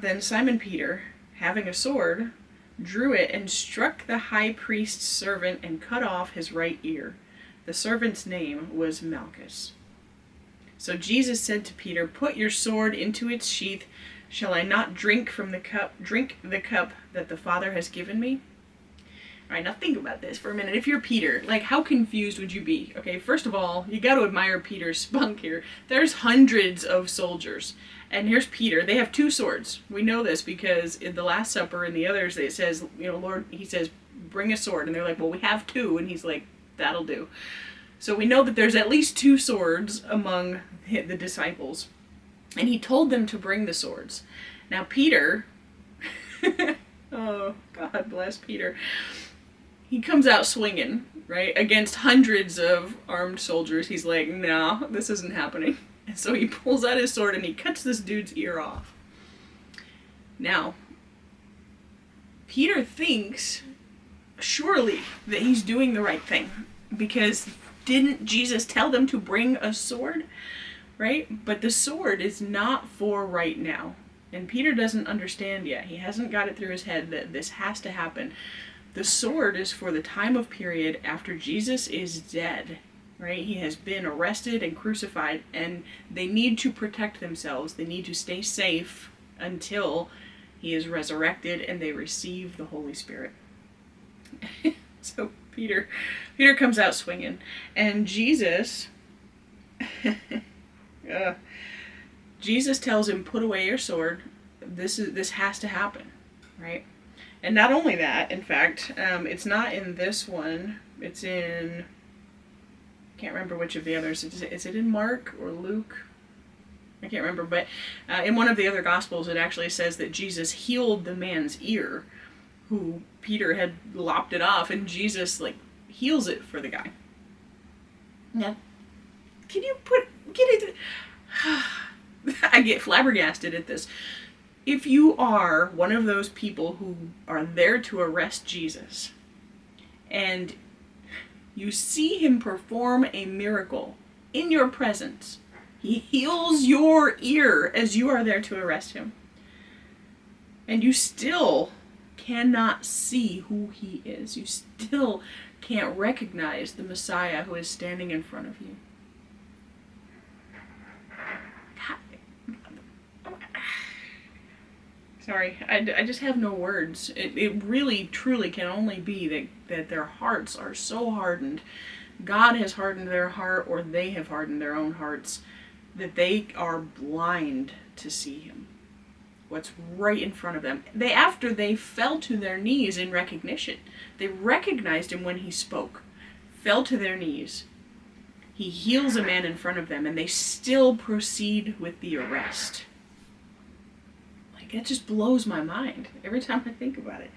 Then Simon Peter, having a sword, drew it and struck the high priest's servant and cut off his right ear. The servant's name was Malchus. So Jesus said to Peter, "Put your sword into its sheath. Shall I not drink the cup that the Father has given me?" All right, now think about this for a minute. If you're Peter, like, how confused would you be? Okay, first of all, you got to admire Peter's spunk here. There's hundreds of soldiers. And here's Peter. They have two swords. We know this because in the Last Supper and the others, it says, Lord, he says, bring a sword. And they're like, well, we have two. And he's like, that'll do. So we know that there's at least two swords among the disciples. And he told them to bring the swords. Now, Peter, oh, God bless Peter. He comes out swinging, right, against hundreds of armed soldiers. He's like, no, this isn't happening. And so he pulls out his sword and he cuts this dude's ear off. Now, Peter thinks, surely, that he's doing the right thing. Because didn't Jesus tell them to bring a sword? Right? But the sword is not for right now. And Peter doesn't understand yet. He hasn't got it through his head that this has to happen. The sword is for the time of period after Jesus is dead. Right? He has been arrested and crucified, and they need to protect themselves. They need to stay safe until he is resurrected and they receive the Holy Spirit. So Peter comes out swinging, and Jesus tells him, put away your sword. This has to happen, right? And not only that, in fact, it's not in this one. It's in, I can't remember which of the others. Is it in Mark or Luke? I can't remember, but in one of the other Gospels, it actually says that Jesus healed the man's ear, who Peter had lopped it off, and Jesus heals it for the guy. Now, can you get it? I get flabbergasted at this. If you are one of those people who are there to arrest Jesus, and you see him perform a miracle in your presence, he heals your ear as you are there to arrest him, and you still cannot see who he is. You still can't recognize the Messiah who is standing in front of you. Sorry, I just have no words. It really, truly can only be that their hearts are so hardened. God has hardened their heart, or they have hardened their own hearts, that they are blind to see him. What's right in front of them. After they fell to their knees in recognition. They recognized him when he spoke. Fell to their knees. He heals a man in front of them, and they still proceed with the arrest. It just blows my mind every time I think about it.